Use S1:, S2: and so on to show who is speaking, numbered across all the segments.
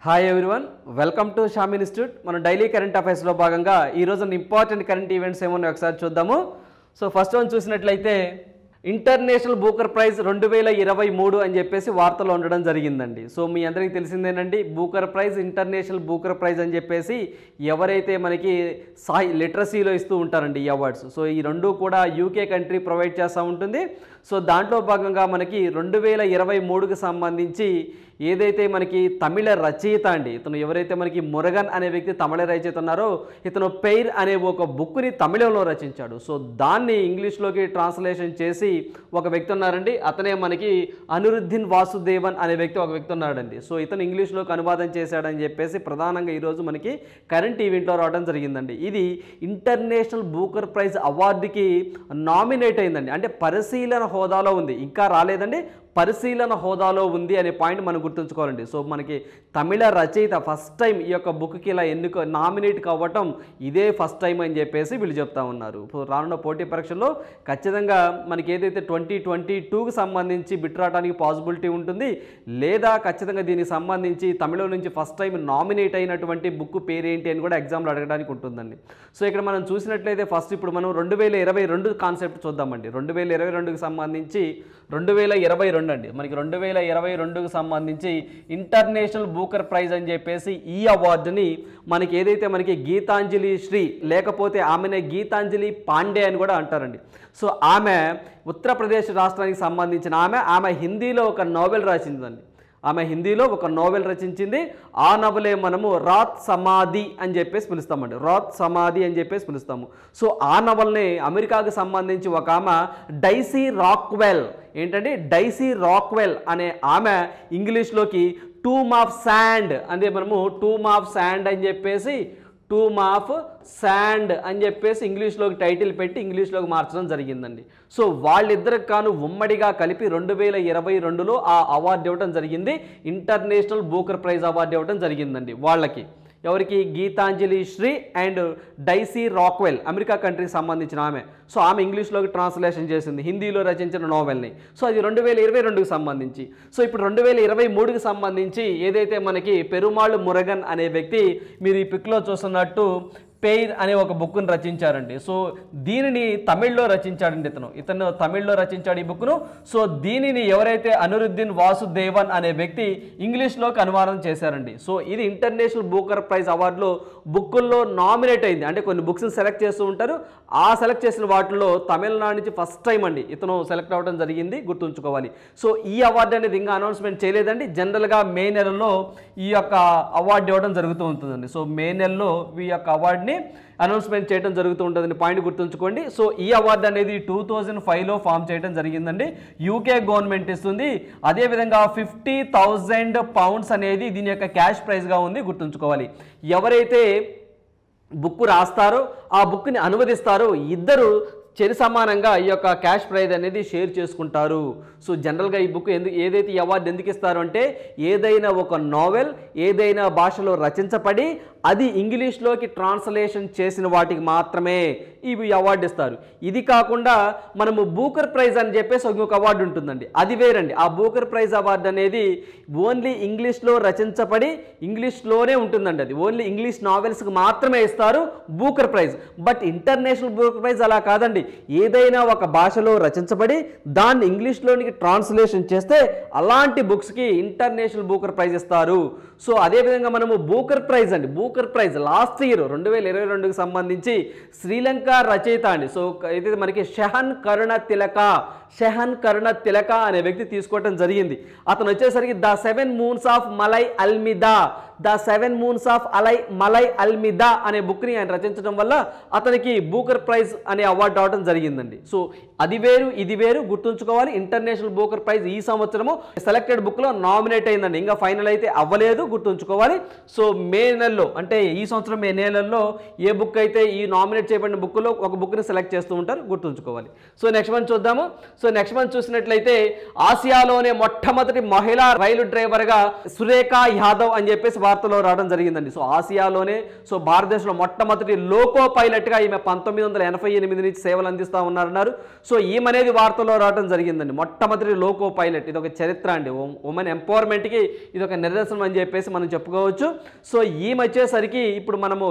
S1: Hi everyone, welcome to Sham institute. మనం daily current అఫైర్స్లో భాగంగా ఈరోజు ఇంపార్టెంట్ కరెంట్ ఈవెంట్స్ ఏమో ఒకసారి చూద్దాము. సో ఫస్ట్ వన్ చూసినట్లయితే ఇంటర్నేషనల్ బూకర్ ప్రైజ్ 2023 అని చెప్పేసి వార్తలు ఉండడం జరిగిందండి. సో మీ అందరికీ తెలిసిందేనండి, Booker prize, international Booker prize అని చెప్పేసి ఎవరైతే మనకి లిటరసీలో ఇస్తూ ఉంటారండి ఈ అవార్డ్స్. సో ఈ రెండు కూడా యూకే కంట్రీ ప్రొవైడ్ చేస్తూ ఉంటుంది. సో దాంట్లో భాగంగా మనకి 2023కి సంబంధించి ఏదైతే మనకి తమిళ రచయిత అండి, ఇతను ఎవరైతే మనకి మురగన్ అనే వ్యక్తి తమిళ రచయిత ఉన్నారో, ఇతను పెయిర్ అనే ఒక బుక్ని తమిళంలో రచించాడు. సో దాన్ని ఇంగ్లీష్లోకి ట్రాన్స్లేషన్ చేసి ఒక వ్యక్తి ఉన్నారండి, అతనే మనకి అనిరుద్దీన్ వాసుదేవన్ అనే ఒక వ్యక్తి ఉన్నాడండి. సో ఇతను ఇంగ్లీష్లోకి అనువాదం చేశాడని చెప్పేసి ప్రధానంగా ఈరోజు మనకి కరెంట్ ఈవెంట్లో రావడం జరిగిందండి. ఇది ఇంటర్నేషనల్ బూకర్ ప్రైజ్ అవార్డుకి నామినేట్ అయిందండి, అంటే పరిశీలన హోదాలో ఉంది, ఇంకా రాలేదండి, పరిశీలన హోదాలో ఉంది అనే పాయింట్ మనం గుర్తుంచుకోవాలండి. సో మనకి తమిళ రచయిత ఫస్ట్ టైం ఈ యొక్క బుక్కి ఇలా నామినేట్ కావటం ఇదే ఫస్ట్ టైం అని చెప్పేసి వీళ్ళు చెప్తా ఉన్నారు. రానున్న పోటీ పరీక్షల్లో ఖచ్చితంగా మనకి ఏదైతే 2022కి సంబంధించి బిట్ రావడానికి పాసిబిలిటీ ఉంటుంది, లేదా ఖచ్చితంగా దీనికి సంబంధించి తమిళం నుంచి ఫస్ట్ టైం నామినేట్ అయినటువంటి బుక్ పేరేంటి అని కూడా ఎగ్జామ్లో అడగడానికి ఉంటుందండి. సో ఇక్కడ మనం చూసినట్లయితే ఫస్ట్ ఇప్పుడు మనం 2022 కాన్సెప్ట్ చూద్దామండి. 2022కి సంబంధించి 2022 అండి, మనకి 2022కి సంబంధించి ఇంటర్నేషనల్ బూకర్ ప్రైజ్ అని చెప్పేసి ఈ అవార్డుని మనకి ఏదైతే మనకి గీతాంజలి శ్రీ, లేకపోతే ఆమెనే గీతాంజలి పాండే అని కూడా అంటారండి. సో ఆమె ఉత్తరప్రదేశ్ రాష్ట్రానికి సంబంధించిన ఆమె హిందీలో ఒక నోవెల్ రాసిందండి. ఆమె హిందీలో ఒక నోవెల్ రచించింది. ఆ నవలే మనము రాత్ సమాధి అని చెప్పేసి పిలుస్తామండి, రాత్ సమాధి అని చెప్పేసి పిలుస్తాము. సో ఆ నవల్ని అమెరికాకు సంబంధించి ఒక ఆమె డైసీ రాక్వెల్, ఏంటంటే డైసీ రాక్వెల్ అనే ఆమె ఇంగ్లీష్లోకి టూమ్ ఆఫ్ శాండ్ అంటే మనము టూమ్ ఆఫ్ శాండ్ అని చెప్పేసి టూమ్ ఆఫ్ శాండ్ అని చెప్పేసి ఇంగ్లీష్లోకి టైటిల్ పెట్టి ఇంగ్లీష్లోకి మార్చడం జరిగిందండి. సో వాళ్ళిద్దరికి కాను ఉమ్మడిగా కలిపి 2022లో ఆ అవార్డు ఇవ్వడం జరిగింది, ఇంటర్నేషనల్ బూకర్ ప్రైజ్ అవార్డు ఇవ్వడం జరిగిందండి వాళ్ళకి. ఎవరికి? Geetanjali Shree and Daisy Rockwell, America కంట్రీకి సంబంధించిన ఆమె. సో ఆమె ఇంగ్లీష్లోకి ట్రాన్స్లేషన్ చేసింది హిందీలో రచించిన నోవెల్ని. సో అది 2022కి సంబంధించి. సో ఇప్పుడు 2023కి సంబంధించి ఏదైతే మనకి పెరుమాళ్ మురగన్ అనే వ్యక్తి, మీరు ఈ పిక్లో చూస్తున్నట్టు పెయిర్ అనే ఒక బుక్ను రచించారండి. సో దీనిని తమిళ్లో రచించాడండి ఇతను తమిళ్లో రచించాడు ఈ బుక్ను. సో దీనిని ఎవరైతే అనిరుద్దీన్ వాసుదేవన్ అనే వ్యక్తి ఇంగ్లీష్లోకి అనువాదం చేశారండి. సో ఇది ఇంటర్నేషనల్ బూకర్ ప్రైజ్ అవార్డులో బుక్కుల్లో నామినేట్ అయింది, అంటే కొన్ని బుక్స్ని సెలెక్ట్ చేస్తూ ఉంటారు, ఆ సెలెక్ట్ చేసిన వాటిల్లో తమిళనాడు నుంచి ఫస్ట్ టైం అండి ఇతను సెలెక్ట్ అవ్వడం జరిగింది, గుర్తుంచుకోవాలి. సో ఈ అవార్డు అనేది ఇంకా అనౌన్స్మెంట్ చేయలేదండి, జనరల్గా మే నెలలో ఈ యొక్క అవార్డు ఇవ్వడం జరుగుతూ ఉంటుందండి. సో మే నెలలో ఈ యొక్క అవార్డుని అనౌన్స్మెంట్ చేయడం జరుగుతూ ఉంటుందని పాయింట్ గుర్తుంచుకోండి. సో ఈ అవార్డు అనేది 2005లో ఫామ్ చేయడం జరిగిందండి, యూకే గవర్నమెంట్ ఇస్తుంది. అదేవిధంగా 50,000 పౌండ్స్ అనేది దీని యొక్క క్యాష్ ప్రైజ్గా ఉంది, గుర్తుంచుకోవాలి. ఎవరైతే బుక్ రాస్తారో ఆ బుక్ని అనువదిస్తారో ఇద్దరు చెరి సమానంగా ఈ యొక్క క్యాష్ ప్రైజ్ అనేది షేర్ చేసుకుంటారు. సో జనరల్గా ఈ బుక్ ఏదైతే ఈ అవార్డు ఎందుకు ఇస్తారు అంటే, ఏదైనా ఒక నోవెల్ ఏదైనా భాషలో రచించబడి అది ఇంగ్లీష్లోకి ట్రాన్స్లేషన్ చేసిన వాటికి మాత్రమే ఈ అవార్డు ఇస్తారు. ఇది కాకుండా మనము బూకర్ ప్రైజ్ అని చెప్పేసి ఒక అవార్డు ఉంటుందండి, అది వేరండి. ఆ బూకర్ ప్రైజ్ అవార్డు అనేది ఓన్లీ ఇంగ్లీష్లో రచించబడి ఇంగ్లీష్లోనే ఉంటుందండి, అది ఓన్లీ ఇంగ్లీష్ నావెల్స్కి మాత్రమే ఇస్తారు Booker prize. But international Booker prize అలా కాదండి, ఏదైనా ఒక భాషలో రచించబడి దాన్ని ఇంగ్లీష్లోనికి ట్రాన్స్లేషన్ చేస్తే అలాంటి బుక్స్కి ఇంటర్నేషనల్ బూకర్ ప్రైజ్ ఇస్తారు. సో అదేవిధంగా మనము బూకర్ ప్రైజ్ అండి, బూకర్ ప్రైజ్ లాస్ట్ ఇయర్ 2022కి సంబంధించి శ్రీలంక రచయిత అండి, సో ఇది మనకి షెహన్ కరుణ తిలక అనే వ్యక్తి తీసుకోవడం జరిగింది. అతను వచ్చేసరికి ద 7 మూన్స్ ఆఫ్ మలై అల్మిదా అనే బుక్ని ఆయన రచించడం వల్ల అతనికి బూకర్ ప్రైజ్ అనే అవార్డు రావడం జరిగిందండి. సో అది వేరు ఇది వేరు, గుర్తుంచుకోవాలి. ఇంటర్నేషనల్ బూకర్ ప్రైజ్ ఈ సంవత్సరము సెలెక్టెడ్ బుక్లో నామినేట్ అయిందండి, ఇంకా ఫైనల్ అయితే అవ్వలేదు, గుర్తుంచుకోవాలి. సో మే నెలలో, అంటే ఈ సంవత్సరం మే నెలలో ఏ బుక్ అయితే ఈ నామినేట్ చేయబడిన బుక్లో ఒక బుక్ని సెలెక్ట్ చేస్తూ ఉంటారు, గుర్తుంచుకోవాలి. సో నెక్స్ట్ మంత్ చూద్దాము. సో నెక్స్ట్ మంత్ చూసినట్లయితే ఆసియాలోనే మొట్టమొదటి మహిళా రైలు డ్రైవర్గా సురేఖ యాదవ్ అని చెప్పేసి వార్తలో రావడం జరిగిందండి. సో ఆసియాలోనే, సో భారతదేశంలో మొట్టమొదటి లోకో పైలట్గా ఈమె 1988 నుంచి సేవలు అందిస్తూ ఉన్నారన్నారు. సో ఈమెనేది వార్తలో రావడం జరిగిందండి, మొట్టమొదటి లోకో పైలట్. ఇది ఒక చరిత్ర అండి, ఉమెన్ ఎంపవర్మెంట్కి ఇది ఒక నిదర్శనం అని చెప్పి చెప్పేసి మనం చెప్పుకోవచ్చు. సో ఈమె వచ్చేసరికి ఇప్పుడు మనము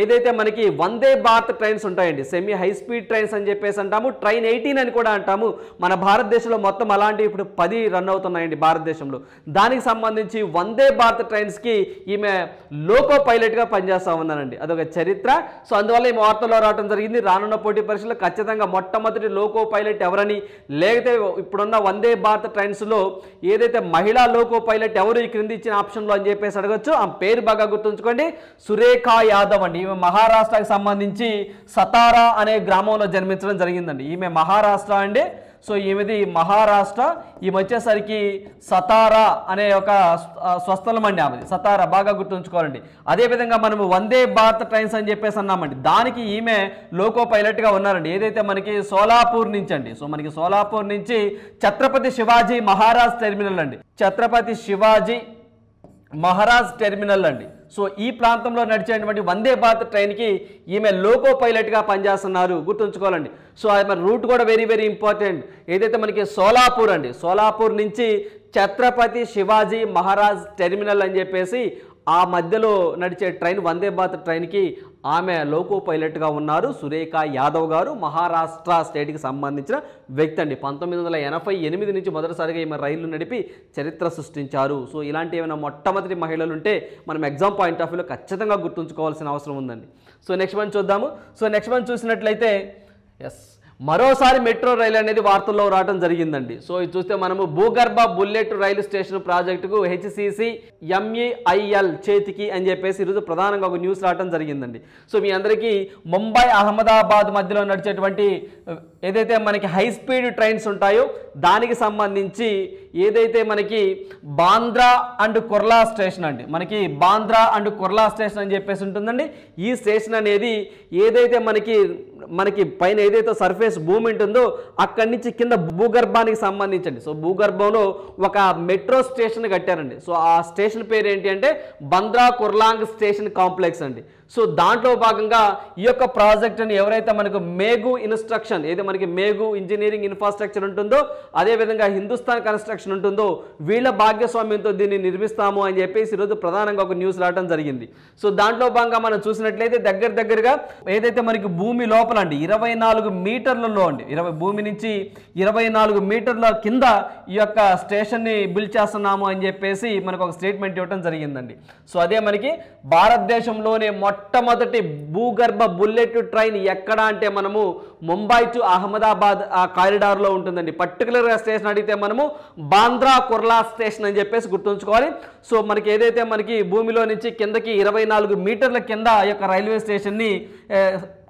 S1: ఏదైతే మనకి వందే భారత్ ట్రైన్స్ ఉంటాయండి, సెమీ హై స్పీడ్ ట్రైన్స్ అని చెప్పేసి అంటాము, ట్రైన్ 18 అని కూడా అంటాము. మన భారతదేశంలో మొత్తం అలాంటి ఇప్పుడు 10 రన్ అవుతున్నాయండి భారతదేశంలో. దానికి సంబంధించి వందే భారత్ ట్రైన్స్కి ఈమె లోకో పైలట్గా పనిచేస్తూ ఉన్నానండి. అదొక చరిత్ర. సో అందువల్ల ఈ వార్తల్లో రావడం జరిగింది. రానున్న పోటీ పరీక్షలో ఖచ్చితంగా మొట్టమొదటి లోకో పైలట్ ఎవరని, లేకపోతే ఇప్పుడున్న వందే భారత్ ట్రైన్స్లో ఏదైతే మహిళా లోకో పైలట్ ఎవరు ఈ క్రింది ఇచ్చిన ఆప్షన్లో అని చెప్పేసి అడగచ్చు. ఆ పేరు బాగా గుర్తుంచుకోండి, సురేఖా యాదవ్ అండి. ఈమె మహారాష్ట్రకి సంబంధించి సతారా అనే గ్రామంలో జన్మించడం జరిగిందండి. ఈమె మహారాష్ట్ర అండి. సో ఈమెది మహారాష్ట్ర. ఈమె వచ్చేసరికి సతారా అనే ఒక స్వస్థలం అండి ఆమెది, సతారా బాగా గుర్తుంచుకోవాలండి. అదేవిధంగా మనము వందే భారత్ ట్రైన్స్ అని చెప్పేసి అన్నామండి, దానికి ఈమె లోకో పైలట్గా ఉన్నారండి. ఏదైతే మనకి సోలాపూర్ నుంచి అండి, సో మనకి సోలాపూర్ నుంచి ఛత్రపతి శివాజీ మహారాజ్ టెర్మినల్ అండి, ఛత్రపతి శివాజీ మహారాజ్ టెర్మినల్ అండి. సో ఈ ప్రాంతంలో నడిచేటువంటి వందే భారత్ ట్రైన్కి ఈమె లోకో పైలట్గా పనిచేస్తున్నారు, గుర్తుంచుకోవాలండి. సో ఆమె రూట్ కూడా వెరీ వెరీ ఇంపార్టెంట్. ఏదైతే మనకి సోలాపూర్ అండి, సోలాపూర్ నుంచి ఛత్రపతి శివాజీ మహారాజ్ టెర్మినల్ అని చెప్పేసి ఆ మధ్యలో నడిచే ట్రైన్ వందే భారత్ ట్రైన్కి ఆమె లోకో పైలట్గా ఉన్నారు. సురేఖా యాదవ్ గారు మహారాష్ట్ర స్టేట్కి సంబంధించిన వ్యక్తి అండి. 1988 నుంచి మొదటిసారిగా ఈమె రైళ్లు నడిపి చరిత్ర సృష్టించారు. సో ఇలాంటి ఏమైనా మొట్టమొదటి మహిళలు ఉంటే మనం ఎగ్జామ్ పాయింట్ ఆఫ్ వ్యూలో ఖచ్చితంగా గుర్తుంచుకోవాల్సిన అవసరం ఉందండి. సో నెక్స్ట్ వన్ చూద్దాము. సో నెక్స్ట్ వన్ చూసినట్లయితే మరోసారి మెట్రో రైలు అనేది వార్తల్లో రావడం జరిగిందండి. సో ఇది చూస్తే మనము భూగర్భ బుల్లెట్ రైలు స్టేషన్ ప్రాజెక్టుకు HCC MEIL చేతికి అని చెప్పేసి ఈరోజు ప్రధానంగా ఒక న్యూస్ రావడం జరిగిందండి. సో మీ అందరికీ ముంబై అహ్మదాబాద్ మధ్యలో నడిచేటువంటి ఏదైతే మనకి హై స్పీడ్ ట్రైన్స్ ఉంటాయో దానికి సంబంధించి ఏదైతే మనకి బాంద్రా అండ్ కుర్లా స్టేషన్ అండి, మనకి బాంద్రా అండ్ కుర్లా స్టేషన్ అని చెప్పేసి ఉంటుందండి. ఈ స్టేషన్ అనేది ఏదైతే మనకి పైన ఏదైతే సర్ఫేస్ భూమి ఉంటుందో అక్కడి నుంచి కింద భూగర్భానికి సంబంధించండి. సో భూగర్భంలో ఒక మెట్రో స్టేషన్ కట్టారండి. సో ఆ స్టేషన్ పేరు ఏంటి అంటే బంద్రా కుర్లాంగ్ స్టేషన్ కాంప్లెక్స్ అండి. సో దాంట్లో భాగంగా ఈ యొక్క ప్రాజెక్టుని ఎవరైతే మనకు మేఘు ఇన్స్ట్రక్షన్, ఏదో మనకి మేఘు ఇంజనీరింగ్ ఇన్ఫ్రాస్ట్రక్చర్ ఉంటుందో అదేవిధంగా హిందుస్థాన్ కన్స్ట్రక్షన్ ఉంటుందో వీళ్ళ భాగస్వామ్యంతో దీన్ని నిర్మిస్తాము అని చెప్పేసి ఈరోజు ప్రధానంగా ఒక న్యూస్ రావడం జరిగింది. సో దాంట్లో భాగంగా మనం చూసినట్లయితే దగ్గరగా ఏదైతే మనకి భూమి లోపల అండి 24 మీటర్లలో అండి, భూమి నుంచి 24 మీటర్ల కింద ఈ యొక్క స్టేషన్ని బిల్డ్ చేస్తున్నాము అని చెప్పేసి మనకు ఒక స్టేట్మెంట్ ఇవ్వడం జరిగిందండి. సో అదే మనకి భారతదేశంలోనే మొట్టమొదటి భూగర్భ బుల్లెట్ ట్రైన్ ఎక్కడ అంటే మనము ముంబై టు అహ్మదాబాద్ ఆ కారిడార్లో ఉంటుందండి. పర్టికులర్గా స్టేషన్ అడిగితే మనము బాంద్రా కుర్లా స్టేషన్ అని చెప్పేసి గుర్తుంచుకోవాలి. సో మనకి ఏదైతే మనకి భూమిలో నుంచి కిందకి 24 మీటర్ల కింద ఆ యొక్క రైల్వే స్టేషన్ని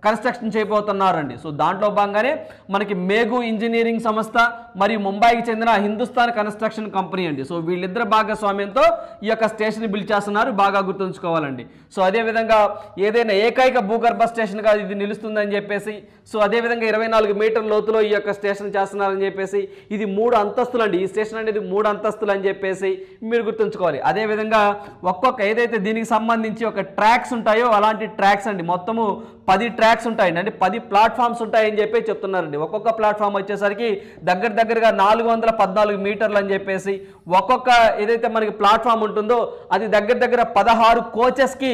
S1: కన్స్ట్రక్షన్ చేయబోతున్నారండి. సో దాంట్లో భాగంగానే మనకి మేఘు ఇంజనీరింగ్ సంస్థ మరియు ముంబైకి చెందిన హిందుస్థాన్ కన్స్ట్రక్షన్ కంపెనీ అండి. సో వీళ్ళిద్దరు భాగస్వామ్యంతో ఈ యొక్క స్టేషన్ బిల్డ్ చేస్తున్నారు, బాగా గుర్తుంచుకోవాలండి. సో అదేవిధంగా ఏదైనా ఏకైక భూగర్భ స్టేషన్గా ఇది నిలుస్తుందని చెప్పేసి, సో అదేవిధంగా 24 మీటర్ల లోతులో ఈ యొక్క స్టేషన్ చేస్తున్నారని చెప్పేసి, ఇది 3 అంతస్తులు అండి. ఈ స్టేషన్ అనేది 3 అంతస్తులు అని చెప్పేసి మీరు గుర్తుంచుకోవాలి. అదేవిధంగా ఏదైతే దీనికి సంబంధించి ఒక ట్రాక్స్ ఉంటాయో అలాంటి ట్రాక్స్ అండి, మొత్తము 10 ట్రాక్స్ ఉంటాయండి, అంటే 10 ప్లాట్ఫామ్స్ ఉంటాయని చెప్పి చెప్తున్నారండి. ఒక్కొక్క ప్లాట్ఫామ్ వచ్చేసరికి దగ్గరగా 414 మీటర్లు అని చెప్పేసి, ఒక్కొక్క ఏదైతే మనకి ప్లాట్ఫామ్ ఉంటుందో అది దగ్గర 16 కోచెస్కి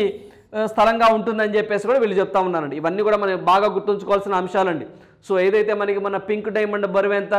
S1: స్థలంగా ఉంటుందని చెప్పేసి కూడా వీళ్ళు చెప్తా ఉన్నారండి. ఇవన్నీ కూడా మనం బాగా గుర్తుంచుకోవాల్సిన అంశాలండి. సో ఏదైతే మనకి మన పింక్ డైమండ్ బరువు ఎంత,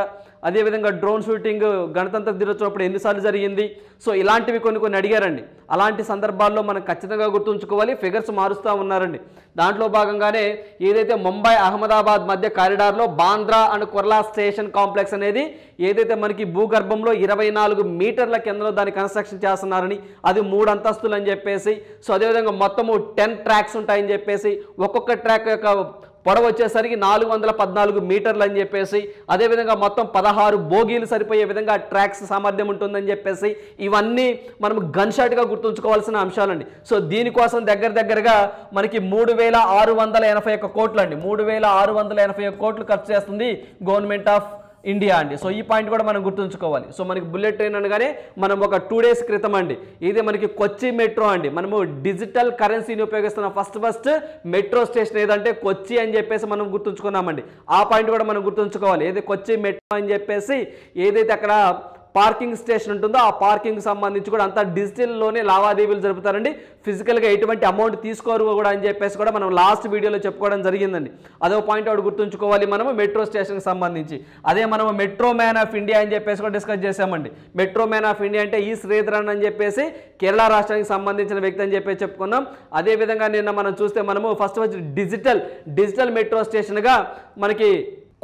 S1: అదేవిధంగా డ్రోన్ షూటింగ్ గణతంత్ర దినోత్సవం అప్పుడు ఎన్నిసార్లు జరిగింది, సో ఇలాంటివి కొన్ని అడిగారండి. అలాంటి సందర్భాల్లో మనం ఖచ్చితంగా గుర్తుంచుకోవాలి. ఫిగర్స్ మారుస్తూ ఉన్నారండి. దాంట్లో భాగంగానే ఏదైతే ముంబై అహ్మదాబాద్ మధ్య కారిడార్లో Bandra and Kurla station complex అనేది ఏదైతే మనకి భూగర్భంలో 24 మీటర్ల కిందలో దాన్ని కన్స్ట్రక్షన్ చేస్తున్నారని, అది 3 అంతస్తులు అని చెప్పేసి, సో అదేవిధంగా మొత్తము 10 ట్రాక్స్ ఉంటాయని చెప్పేసి, ఒక్కొక్క ట్రాక్ యొక్క పొడవు వచ్చేసరికి 414 మీటర్లు అని చెప్పేసి, అదేవిధంగా మొత్తం 16 బోగీలు సరిపోయే విధంగా ట్రాక్స్ సామర్థ్యం ఉంటుందని చెప్పేసి, ఇవన్నీ మనం గన్ షాట్గా గుర్తుంచుకోవాల్సిన అంశాలండి. సో దీనికోసం దగ్గరగా మనకి 3681 కోట్లు అండి, 3681 కోట్లు ఖర్చు చేస్తుంది గవర్నమెంట్ ఆఫ్ ఇండియా అండి. సో ఈ పాయింట్ కూడా మనం గుర్తుంచుకోవాలి. సో మనకి బుల్లెట్ ట్రైన్ అనగానే మనం ఒక 2 డేస్ క్రితం అండి, ఇది మనకి కొచ్చి మెట్రో అండి, మనము డిజిటల్ కరెన్సీని ఉపయోగిస్తున్న ఫస్ట్ మెట్రో స్టేషన్ ఏదంటే కొచ్చి అని చెప్పేసి మనం గుర్తుంచుకున్నామండి. ఆ పాయింట్ కూడా మనం గుర్తుంచుకోవాలి. ఏది కొచ్చి మెట్రో అని చెప్పేసి ఏదైతే అక్కడ పార్కింగ్ స్టేషన్ ఉంటుందో ఆ పార్కింగ్ సంబంధించి కూడా అంతా డిజిటల్లోనే లావాదేవీలు జరుపుతారండి, ఫిజికల్గా ఎటువంటి అమౌంట్ తీసుకోరు కూడా అని చెప్పేసి కూడా మనం లాస్ట్ వీడియోలో చెప్పుకోవడం జరిగిందండి. అదో పాయింట్ ఒకటి గుర్తుంచుకోవాలి మనము మెట్రో స్టేషన్కి సంబంధించి. అదే మనము మెట్రో మ్యాన్ ఆఫ్ ఇండియా అని చెప్పేసి కూడా డిస్కస్ చేసామండి. మెట్రో మ్యాన్ ఆఫ్ ఇండియా అంటే ఈ శ్రీధరన్ అని చెప్పేసి కేరళ రాష్ట్రానికి సంబంధించిన వ్యక్తి అని చెప్పేసి చెప్పుకున్నాం. అదేవిధంగా నిన్న మనం చూస్తే మనము ఫస్ట్ వచ్చి డిజిటల్ మెట్రో స్టేషన్గా మనకి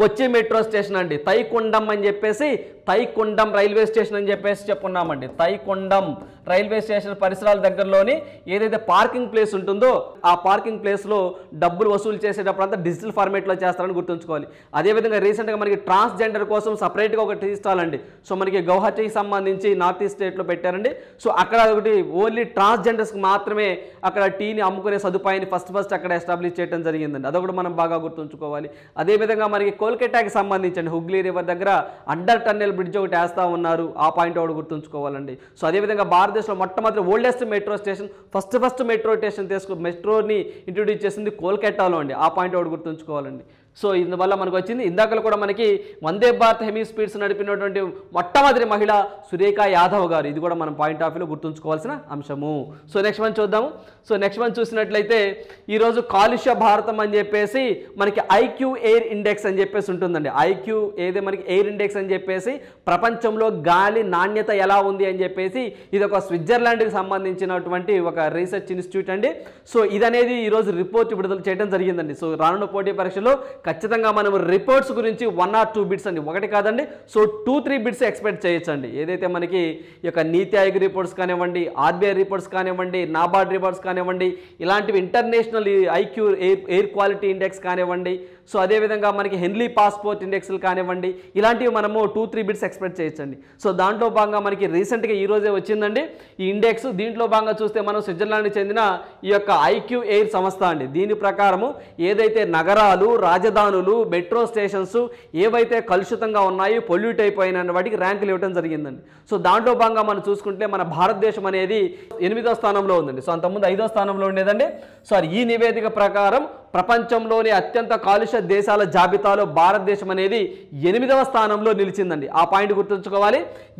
S1: కొచ్చి మెట్రో స్టేషన్ అండి, తైకొండం అని చెప్పేసి తైకొండం రైల్వే స్టేషన్ అని చెప్పేసి చెప్పుకున్నామండి. తైకొండం రైల్వే స్టేషన్ పరిసరాల దగ్గరలోని ఏదైతే పార్కింగ్ ప్లేస్ ఉంటుందో ఆ పార్కింగ్ ప్లేస్లో డబ్బులు వసూలు చేసేటప్పుడు అంతా డిజిటల్ ఫార్మేట్లో చేస్తారని గుర్తుంచుకోవాలి. అదేవిధంగా రీసెంట్గా మనకి ట్రాన్స్జెండర్ కోసం సపరేట్గా ఒకటి ఇస్తారండి. సో మనకి గౌహటికి సంబంధించి నార్త్ ఈస్ట్ స్టేట్లో పెట్టారండి. సో అక్కడ ఒకటి ఓన్లీ ట్రాన్స్జెండర్స్కి మాత్రమే అక్కడ టీని అమ్ముకునే సదుపాయాన్ని ఫస్ట్ అక్కడ ఎస్టాబ్లిష్ చేయడం జరిగిందండి. అదొకటి మనం బాగా గుర్తుంచుకోవాలి. అదేవిధంగా మనకి కోల్కతాకి సంబంధించి హుగ్లీ రివర్ దగ్గర అండర్ టన్నెల్ బ్రిడ్జ్ ఒకటి వేస్తూ ఉన్నారు, ఆ పాయింట్ ఒకటి గుర్తుంచుకోవాలండి. సో అదేవిధంగా భారతదేశంలో మొట్టమొదటి oldest metro station first metro station మెట్రోని ఇంట్రొడ్యూస్ చేసింది కోల్కతాలో అండి, ఆ పాయింట్ ఒకటి గుర్తుంచుకోవాలండి. సో ఇందువల్ల మనకు వచ్చింది ఇందాకలు కూడా మనకి వందే భారత్ హెమీ స్పీడ్స్ నడిపినటువంటి మొట్టమొదటి మహిళ సురేఖ యాదవ్ గారు, ఇది కూడా మనం పాయింట్ ఆఫ్ వ్యూలో గుర్తుంచుకోవాల్సిన అంశము. సో నెక్స్ట్ వన్ చూద్దాము. సో నెక్స్ట్ వన్ చూసినట్లయితే ఈరోజు కాలుష్య భారతం అని చెప్పేసి మనకి ఐక్యూ ఎయిర్ ఇండెక్స్ అని చెప్పేసి ఉంటుందండి. ఐక్యూ ఏదే మనకి ఎయిర్ ఇండెక్స్ అని చెప్పేసి ప్రపంచంలో గాలి నాణ్యత ఎలా ఉంది అని చెప్పేసి ఇది ఒక స్విట్జర్లాండ్కి సంబంధించినటువంటి ఒక రీసెర్చ్ ఇన్స్టిట్యూట్ అండి. సో ఇది అనేది ఈరోజు రిపోర్ట్ విడుదల చేయడం జరిగిందండి. సో రానున్న పోటీ పరీక్షలో ఖచ్చితంగా మనం రిపోర్ట్స్ గురించి 1 or 2 బిట్స్ అండి, ఒకటి కాదండి, సో 2-3 బిట్స్ ఎక్స్పెక్ట్ చేయొచ్చండి. ఏదైతే మనకి ఈ యొక్క నీతి ఆయోగ్ రిపోర్ట్స్ కానివ్వండి, ఆర్బీఐ రిపోర్ట్స్ కానివ్వండి, నాబార్డ్ రిపోర్ట్స్ కానివ్వండి, ఇలాంటివి international IQ air quality index కానివ్వండి, సో అదేవిధంగా మనకి హెన్లీ పాస్పోర్ట్ ఇండెక్స్లు కానివ్వండి, ఇలాంటివి మనము 2-3 బిట్స్ ఎక్స్పెక్ట్ చేయొచ్చండి. సో దాంట్లో భాగంగా మనకి రీసెంట్గా ఈరోజే వచ్చిందండి ఈ ఇండెక్స్. దీంట్లో భాగంగా చూస్తే మనం స్విట్జర్లాండ్కి చెందిన ఈ యొక్క ఐక్యూ ఎయిర్ సంస్థ అండి. దీని ప్రకారము ఏదైతే నగరాలు, రాజధానులు, మెట్రో స్టేషన్స్ ఏవైతే కలుషితంగా ఉన్నాయో, పొల్యూట్ అయిపోయిన వాటికి ర్యాంకులు ఇవ్వడం జరిగిందండి. సో దాంట్లో భాగంగా మనం చూసుకుంటే మన భారతదేశం అనేది 8వ స్థానంలో ఉందండి. సో అంతకుముందు 5వ స్థానంలో ఉండేదండి. సో ఈ నివేదిక ప్రకారం ప్రపంచంలోని అత్యంత కాలుష్య దేశాల జాబితాలో భారతదేశం అనేది 8వ స్థానంలో నిలిచిందండి. ఆ పాయింట్ గుర్తుంచుకోవాలి,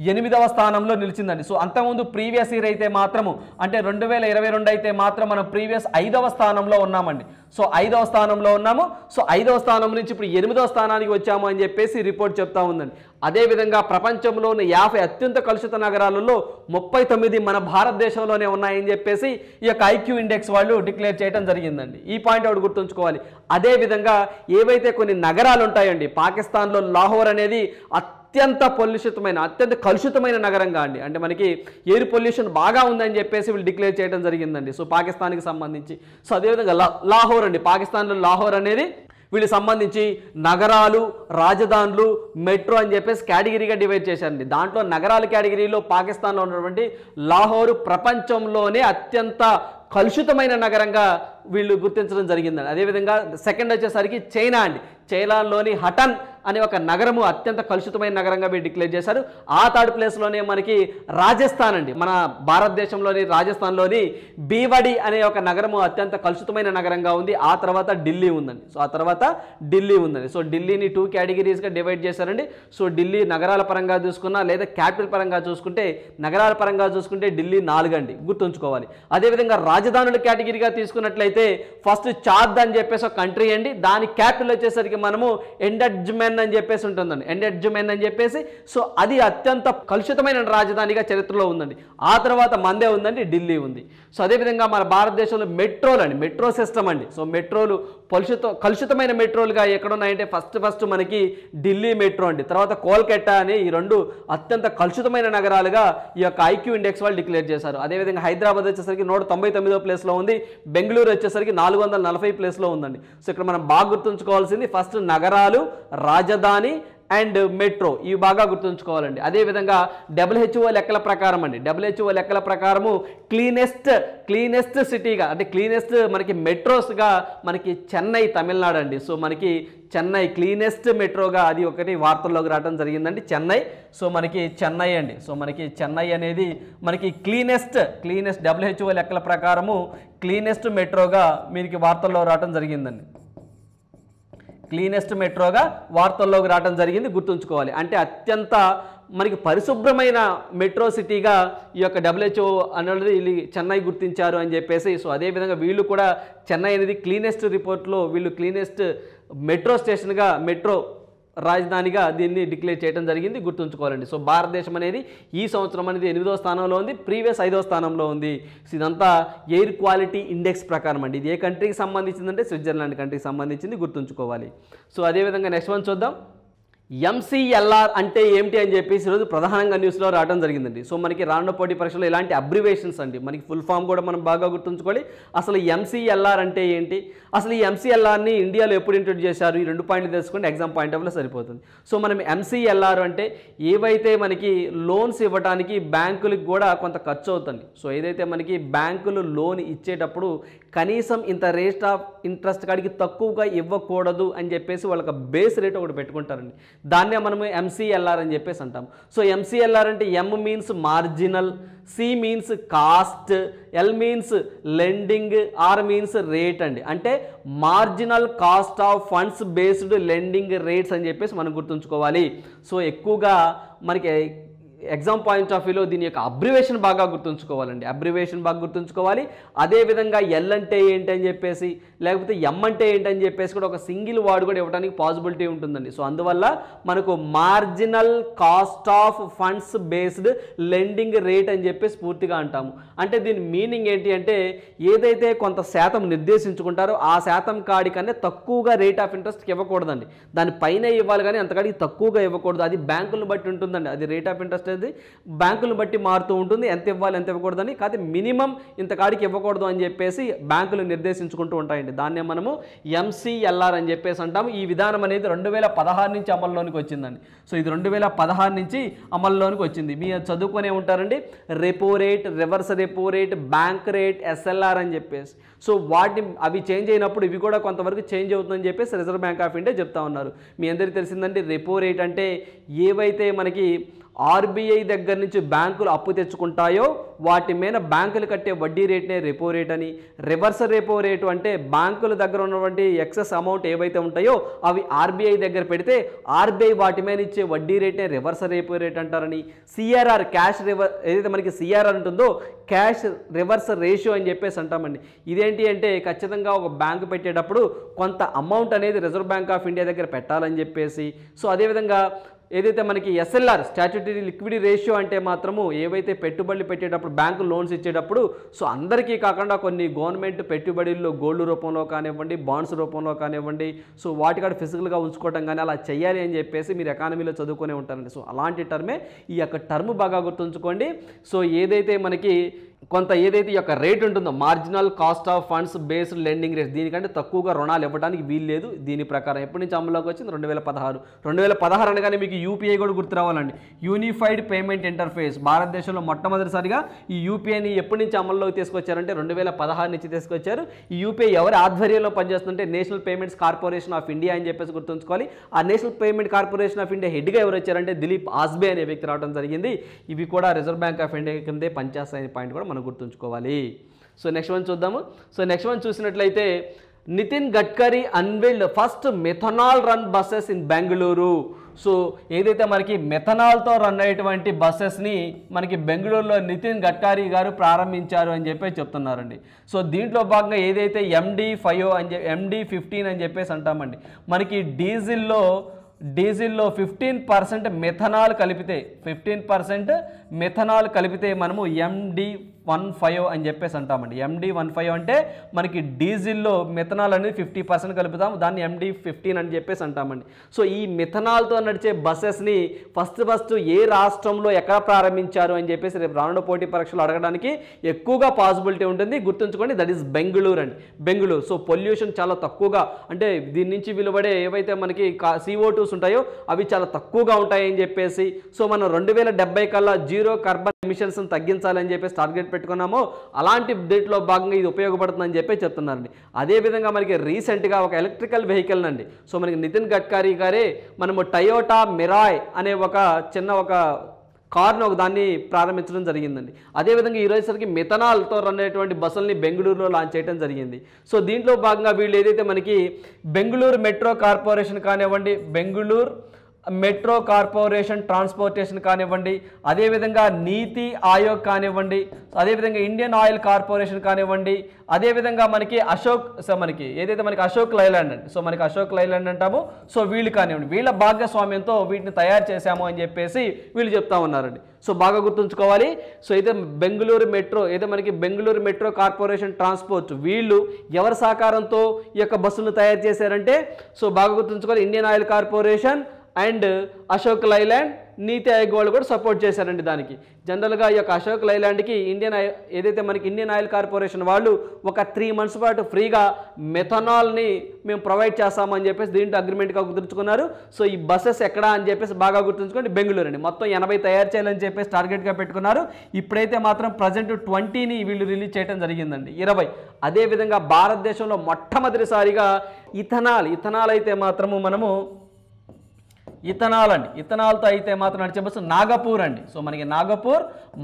S1: 8వ స్థానంలో నిలిచిందండి. సో అంతకుముందు ప్రీవియస్ ఇయర్ అయితే మాత్రము అంటే 2022 అయితే మాత్రం మనం ప్రీవియస్ 5వ స్థానంలో ఉన్నామండి. సో 5వ స్థానంలో ఉన్నాము. సో 5వ స్థానం నుంచి ఇప్పుడు 8వ స్థానానికి వచ్చాము అని చెప్పేసి రిపోర్ట్ చెప్తా ఉందండి. అదేవిధంగా ప్రపంచంలోని 50 అత్యంత కలుషిత నగరాలలో 39 మన భారతదేశంలోనే ఉన్నాయని చెప్పేసి ఈ యొక్క ఐక్యూ ఇండెక్స్ వాళ్ళు డిక్లేర్ చేయడం జరిగిందండి. ఈ పాయింట్ ఒకటి గుర్తుంచుకోవాలి. అదేవిధంగా ఏవైతే కొన్ని నగరాలు ఉంటాయండి, పాకిస్తాన్లో లాహోర్ అనేది అత్యంత కలుషితమైన నగరంగా అండి, అంటే మనకి ఎయిర్ పొల్యూషన్ బాగా ఉందని చెప్పేసి వీళ్ళు డిక్లేర్ చేయడం జరిగిందండి. సో పాకిస్తాన్కి సంబంధించి. సో అదేవిధంగా లాహోర్ అండి, పాకిస్తాన్లో లాహోర్ అనేది వీళ్ళకి సంబంధించి నగరాలు, రాజధానులు, మెట్రో అని చెప్పేసి కేటగిరీగా డివైడ్ చేశారండి. దాంట్లో నగరాల కేటగిరీలో పాకిస్తాన్లో ఉన్నటువంటి లాహోరు ప్రపంచంలోనే అత్యంత కలుషితమైన నగరంగా వీళ్ళు గుర్తించడం జరిగిందండి. అదేవిధంగా సెకండ్ వచ్చేసరికి చైనా అండి, చైనాలోని హటన్ అనే ఒక నగరము అత్యంత కలుషితమైన నగరంగా వీళ్ళు డిక్లేర్ చేశారు. ఆ థర్డ్ ప్లేస్లోనే మనకి రాజస్థాన్ అండి, మన భారతదేశంలోని రాజస్థాన్లోని బీవడి అనే ఒక నగరము అత్యంత కలుషితమైన నగరంగా ఉంది. ఆ తర్వాత ఢిల్లీ ఉందండి. సో ఢిల్లీని 2 కేటగిరీస్గా డివైడ్ చేశారండి. సో ఢిల్లీ నగరాల పరంగా చూసుకున్నా లేదా క్యాపిటల్ పరంగా చూసుకుంటే, నగరాల పరంగా చూసుకుంటే ఢిల్లీ 4 అండి, గుర్తుంచుకోవాలి. అదేవిధంగా రాజధానుల కేటగిరీగా తీసుకున్నట్లయితే ఫస్ట్ చాద్ అని చెప్పేసి ఒక కంట్రీ అండి, దాని క్యాపిటల్ వచ్చేసరికి మనము ఎండర్జ్మెన్ అని చెప్పేసి ఉంటుందండి, ఎండర్జ్మెన్ అని చెప్పేసి. సో అది అత్యంత కలుషితమైన రాజధానిగా చరిత్రలో ఉందండి. ఆ తర్వాత మందే ఉందండి, ఢిల్లీ ఉంది. సో అదేవిధంగా మన భారతదేశంలో మెట్రోలు అండి, మెట్రో సిస్టమ్ అండి. సో మెట్రోలు కలుషితమైన మెట్రోలుగా ఎక్కడున్నాయంటే ఫస్ట్ మనకి ఢిల్లీ మెట్రో అండి, తర్వాత కోల్కతా అని ఈ 2 అత్యంత కలుషితమైన నగరాలుగా ఈ యొక్క ఐక్యూ ఇండెక్స్ వాళ్ళు డిక్లేర్ చేశారు. అదేవిధంగా హైదరాబాద్ వచ్చేసరికి 199వ ప్లేస్లో ఉంది, బెంగళూరు వచ్చేసరికి 440 ప్లేస్లో ఉందండి. సో ఇక్కడ మనం బాగా గుర్తుంచుకోవాల్సింది ఫస్ట్ నగరాలు, రాజధాని అండ్ మెట్రో, ఇవి బాగా గుర్తుంచుకోవాలండి. అదేవిధంగా WHO లెక్కల ప్రకారం అండి, WHO లెక్కల ప్రకారము క్లీనెస్ట్ సిటీగా అంటే క్లీనెస్ట్ మనకి మెట్రోస్గా మనకి చెన్నై, తమిళనాడు అండి. సో మనకి చెన్నై క్లీనెస్ట్ మెట్రోగా అది ఒకటి వార్తల్లోకి రావడం జరిగిందండి, చెన్నై. సో మనకి చెన్నై అండి, సో మనకి చెన్నై అనేది మనకి క్లీనెస్ట్ WHO లెక్కల ప్రకారము క్లీనెస్ట్ మెట్రోగా మీకు వార్తల్లో రావడం జరిగిందండి, క్లీనెస్ట్ మెట్రోగా వార్తల్లోకి రావడం జరిగింది, గుర్తుంచుకోవాలి. అంటే అత్యంత మనకి పరిశుభ్రమైన మెట్రో సిటీగా ఈ యొక్క WHO అనేది చెన్నై గుర్తించారు అని చెప్పేసి. సో అదేవిధంగా వీళ్ళు కూడా చెన్నై అనేది క్లీనెస్ట్ రిపోర్ట్లో వీళ్ళు క్లీనెస్ట్ మెట్రో స్టేషన్గా మెట్రో రాజధానిగా దీన్ని డిక్లేర్ చేయడం జరిగింది, గుర్తుంచుకోవాలండి. సో భారతదేశం అనేది ఈ సంవత్సరం అనేది 8వ స్థానంలో ఉంది, ప్రీవియస్ 5వ స్థానంలో ఉంది. సో ఇదంతా ఎయిర్ క్వాలిటీ ఇండెక్స్ ప్రకారం అండి. ఇది ఏ కంట్రీకి సంబంధించిందంటే స్విట్జర్లాండ్ కంట్రీకి సంబంధించింది, గుర్తుంచుకోవాలి. సో అదేవిధంగా నెక్స్ట్ వన్ చూద్దాం. MCLR అంటే ఏమిటి అని చెప్పేసి ఈరోజు ప్రధానంగా న్యూస్లో రావడం జరిగిందండి. సో మనకి రానున్న పోటీ పరీక్షలో ఇలాంటి అబ్రివేషన్స్ అండి, మనకి ఫుల్ ఫామ్ కూడా మనం బాగా గుర్తుంచుకోవాలి. అసలు MCLR అంటే ఏంటి, అసలు ఈ MCLRని ఇండియాలో ఎప్పుడు ఇంట్రొడ్యూస్ చేశారు, ఈ 2 పాయింట్లు తెలుసుకుంటే ఎగ్జామ్ పాయింట్ ఆఫ్ వ్యూలో సరిపోతుంది. సో మనం MCLR అంటే ఏవైతే మనకి లోన్స్ ఇవ్వడానికి బ్యాంకులకు కూడా కొంత ఖర్చు అవుతుంది. సో ఏదైతే మనకి బ్యాంకులు లోన్ ఇచ్చేటప్పుడు కనీసం ఇంత రేట్ ఆఫ్ ఇంట్రెస్ట్ కాడికి తక్కువగా ఇవ్వకూడదు అని చెప్పేసి వాళ్ళకి బేస్ రేట్ ఒకటి పెట్టుకుంటారండి. దాన్నే మనము MCLR అని చెప్పేసి అంటాం. సో MCLR అంటే M means marginal, C means cost, L means lending, R means rate అండి. అంటే marginal cost of funds based lending rates అని చెప్పేసి మనం గుర్తుంచుకోవాలి. సో ఎక్కువగా మనకి ఎగ్జామ్ పాయింట్ ఆఫ్ వ్యూలో దీని యొక్క అబ్రివేషన్ బాగా గుర్తుంచుకోవాలండి, అబ్రివేషన్ బాగా గుర్తుంచుకోవాలి. అదేవిధంగా L అంటే ఏంటి అని చెప్పేసి, లేకపోతే M అంటే ఏంటి అని చెప్పేసి కూడా ఒక సింగిల్ వర్డ్ కూడా ఇవ్వడానికి పాసిబిలిటీ ఉంటుందండి. సో అందువల్ల మనకు marginal cost of funds based lending rate అని చెప్పేసి పూర్తిగా అంటాము. అంటే దీని మీనింగ్ ఏంటి అంటే ఏదైతే కొంత శాతం నిర్దేశించుకుంటారో ఆ శాతం కాడికన్నా తక్కువగా రేట్ ఆఫ్ ఇంట్రెస్ట్కి ఇవ్వకూడదండి, దాని పైన ఇవ్వాలి కానీ అంతకాడికి తక్కువగా ఇవ్వకూడదు. అది బ్యాంకులను బట్టి ఉంటుందండి, అది రేట్ ఆఫ్ ఇంట్రెస్ట్ అనేది బ్యాంకులను బట్టి మారుతూ ఉంటుంది, ఎంత ఇవ్వాలి ఎంత ఇవ్వకూడదని. కాకపోతే మినిమం ఇంత కాడికి ఇవ్వకూడదు అని చెప్పేసి బ్యాంకులు నిర్దేశించుకుంటూ ఉంటాయండి. దాన్నే మనము MCLR అని చెప్పేసి అంటాము. ఈ విధానం అనేది 2016 నుంచి అమల్లోనికి వచ్చిందండి. సో ఇది 2016 నుంచి అమల్లోనికి వచ్చింది. మీరు చదువుకునే ఉంటారండి, repo rate, reverse repo rate, bank rate, SLR అని చెప్పేసి. సో అవి చేంజ్ అయినప్పుడు ఇవి కూడా కొంతవరకు చేంజ్ అవుతుందని చెప్పేసి రిజర్వ్ బ్యాంక్ ఆఫ్ ఇండియా చెప్తా ఉన్నారు. మీ అందరికీ తెలిసిందండి, రెపో రేట్ అంటే ఏవైతే మనకి RBI దగ్గర నుంచి బ్యాంకులు అప్పు తెచ్చుకుంటాయో వాటి మీద బ్యాంకులు కట్టే వడ్డీ రేట్నే రెపో రేట్ అని, రివర్స్ రెపో రేటు అంటే బ్యాంకుల దగ్గర ఉన్నటువంటి ఎక్సెస్ అమౌంట్ ఏవైతే ఉంటాయో అవి RBI దగ్గర పెడితే RBI వాటి మీద ఇచ్చే వడ్డీ రేట్నే రివర్స్ రెపో రేట్ అంటారని, CRR క్యాష్ ఏదైతే మనకి CRR ఉంటుందో క్యాష్ రివర్స్ రేషియో అని చెప్పేసి అంటామండి. ఇదేంటి అంటే ఖచ్చితంగా ఒక బ్యాంకు పెట్టేటప్పుడు కొంత అమౌంట్ అనేది రిజర్వ్ బ్యాంక్ ఆఫ్ ఇండియా దగ్గర పెట్టాలని చెప్పేసి. సో అదేవిధంగా ఏదైతే మనకి SLR స్టాట్యూటరీ లిక్విడిటీ రేషియో అంటే మాత్రము ఏవైతే పెట్టుబడులు పెట్టేటప్పుడు బ్యాంకు లోన్స్ ఇచ్చేటప్పుడు సో అందరికీ కాకుండా కొన్ని గవర్నమెంట్ పెట్టుబడుల్లో గోల్డ్ రూపంలో కానివ్వండి, బాండ్స్ రూపంలో కానివ్వండి, సో వాటి కాడ ఫిజికల్గా ఉంచుకోవటం కానీ అలా చేయాలి అని చెప్పేసి మీరు ఎకానమీలో చదువుకునే ఉంటారండి. సో అలాంటి టర్మే ఈ యొక్క టర్మ్ బాగా గుర్తుంచుకోండి. సో ఏదైతే మనకి కొంత ఏదైతే ఈ యొక్క రేట్ ఉంటుందో marginal cost of funds based lending rate, దీనికంటే తక్కువగా రుణాలు ఇవ్వడానికి వీలు లేదు. దీని ప్రకారం ఎప్పటి నుంచి అమల్లోకి వచ్చింది 2016 అనగానే మీకు UPI కూడా గుర్తు రావాలండి, యూనిఫైడ్ పేమెంట్ ఇంటర్ఫేస్. భారతదేశంలో మొట్టమొదటిసారిగా ఈ UPIని ఎప్పటి నుంచి అమల్లోకి తీసుకొచ్చారంటే 2016 నుంచి తీసుకొచ్చారు. ఈ UPI ఎవరి ఆధ్వర్యంలో పనిచేస్తుంటే national payments corporation of India అని చెప్పేసి గుర్తుంచుకోవాలి. ఆ national payment corporation of India హెడ్గా ఎవరు వచ్చారంటే దిలీప్ ఆస్బే అనే వ్యక్తి రావడం జరిగింది. ఇవి కూడా రిజర్వ్ బ్యాంక్ ఆఫ్ ఇండియా కిందే పనిచేస్తాయనే పాయింట్ కూడా మనం గుర్తుంచుకోవాలి. సో నెక్స్ట్ వన్ చూద్దాము. సో నెక్స్ట్ వన్ చూసినట్లయితే Nitin Gadkari unveiled first methanol run buses in Bengaluru. So ఏదైతే మనకి మెథనాల్తో రన్ అయ్యేటువంటి బస్సెస్ని మనకి బెంగళూరులో నితిన్ గడ్కరీ గారు ప్రారంభించారు అని చెప్పి చెప్తున్నారండి. సో దీంట్లో భాగంగా ఏదైతే MD15 అని చెప్పేసి అంటామండి, మనకి డీజిల్లో 15% మెథనాల్ కలిపితే 15% మెథనాల్ కలిపితే మనము MD15 అని చెప్పేసి అంటామండి. MD15 అంటే మనకి డీజిల్లో మెథనాల్ అనేది 50% కలుపుతాము, దాన్ని MD15 అని చెప్పేసి అంటామండి. సో ఈ మెథనాల్తో నడిచే బస్సెస్ని ఫస్ట్ ఏ రాష్ట్రంలో ఎక్కడ ప్రారంభించారు అని చెప్పేసి రేపు రానున్న పోటీ పరీక్షలు అడగడానికి ఎక్కువగా పాసిబిలిటీ ఉంటుంది. గుర్తుంచుకోండి, దట్ ఈస్ బెంగళూరు అండి, బెంగళూరు. సో పొల్యూషన్ చాలా తక్కువగా, అంటే దీని నుంచి వెలువడే ఏవైతే మనకి CO2 ఉంటాయో అవి చాలా తక్కువగా ఉంటాయని చెప్పేసి, సో మనం 2070 కల్లా జీరో కార్బన్ ఎమిషన్స్ తగ్గించాలని చెప్పేసి టార్గెట్ పెట్టుకున్నామో అలాంటి డేట్లో భాగంగా ఇది ఉపయోగపడుతుందని చెప్పి చెప్తున్నారండి. అదేవిధంగా మనకి రీసెంట్గా ఒక ఎలక్ట్రికల్ వెహికల్ అండి, సో మనకి నితిన్ గడ్కరీ గారే మనము టయోటా మిరాయ్ అనే ఒక కార్ను దాన్ని ప్రారంభించడం జరిగిందండి. అదేవిధంగా ఈరోజుసరికి మెథనాల్తో రన్ అయ్యేటువంటి బస్సుల్ని బెంగళూరులో లాంచ్ చేయడం జరిగింది. సో దీంట్లో భాగంగా వీళ్ళు ఏదైతే మనకి బెంగళూరు మెట్రో కార్పొరేషన్ కానివ్వండి, బెంగళూరు మెట్రో కార్పొరేషన్ ట్రాన్స్పోర్టేషన్ కానివ్వండి, అదేవిధంగా నీతి ఆయోగ్ కానివ్వండి, అదేవిధంగా ఇండియన్ ఆయిల్ కార్పొరేషన్ కానివ్వండి, అదేవిధంగా మనకి మనకి ఏదైతే మనకి అశోక్ లైలాండ్ అండి, సో మనకి అశోక్ లైలాండ్ అంటాము, సో వీళ్ళు కానివ్వండి, వీళ్ళ భాగస్వామ్యంతో వీటిని తయారు చేశాము అని చెప్పేసి వీళ్ళు చెప్తా ఉన్నారండి. సో బాగా గుర్తుంచుకోవాలి. సో అయితే బెంగళూరు మెట్రో ఏదో మనకి బెంగళూరు మెట్రో కార్పొరేషన్ ట్రాన్స్పోర్ట్ వీళ్ళు ఎవరి సహకారంతో ఈ యొక్క బస్సులను తయారు చేశారంటే, సో బాగా గుర్తుంచుకోవాలి, Indian oil corporation and Ashok Leyland, నీతి ఆయోగ్ వాళ్ళు కూడా సపోర్ట్ చేశారండి. దానికి జనరల్గా ఈ యొక్క అశోక్ లైలాండ్కి ఏదైతే మనకి ఇండియన్ ఆయిల్ కార్పొరేషన్ వాళ్ళు ఒక 3 months పాటు ఫ్రీగా మెథనాల్ని మేము ప్రొవైడ్ చేస్తామని చెప్పేసి దీంట్లో అగ్రిమెంట్గా కుదుర్చుకున్నారు. సో ఈ బస్సెస్ ఎక్కడ అని చెప్పేసి బాగా గుర్తుంచుకోండి, బెంగళూరు అండి. మొత్తం 80 తయారు చేయాలని చెప్పేసి టార్గెట్గా పెట్టుకున్నారు. ఇప్పుడైతే మాత్రం ప్రజెంట్ 20ని వీళ్ళు రిలీజ్ చేయడం జరిగిందండి, 20. అదేవిధంగా భారతదేశంలో మొట్టమొదటిసారిగా ఇథనాల్ అయితే మాత్రము మనము ఇథనాల్తో అయితే మాత్రం నడిచే బస్సు నాగపూర్ అండి. సో మనకి నాగపూర్